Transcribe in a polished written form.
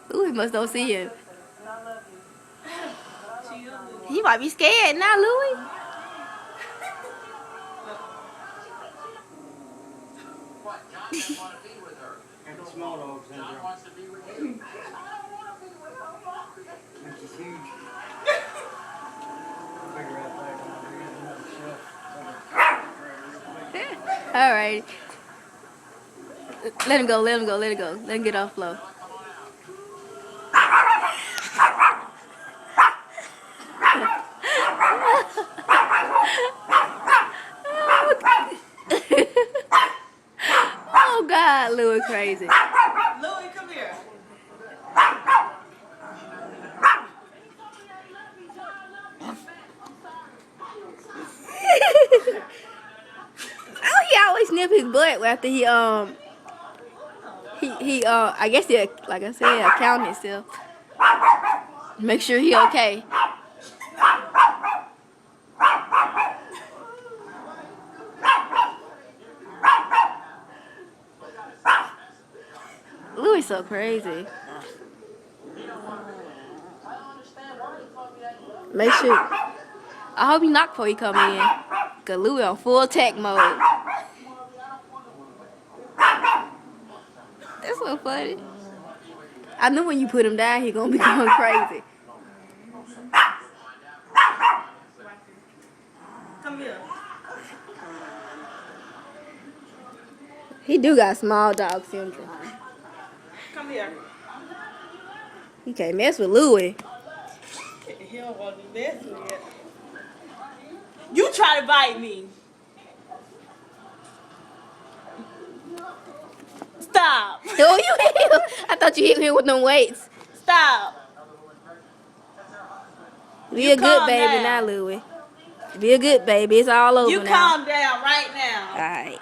Louie must don't see him. He might be scared now, Louie. Small dogs in there. She's huge. Figure out that. All right. Let him go, let him go, let it go. Let him get off flow. Oh God, Louie crazy. Louie, come here. Oh, he always snip his butt after he I guess he, like I said, count himself. Make sure he okay. Louie so crazy. Make sure. I hope he knock before he come in. Cause Louie on full attack mode. That's so funny. I knew when you put him down, he gonna be going crazy. Come here. He do got small dog syndrome. Come here. You can't mess with Louie. He don't want to be messing with it. You try to bite me. Stop. Oh, you hit him. I thought you hit him with them weights. Stop. Be a good baby now, Louie. Be a good baby. It's all over now. You calm down right now. All right.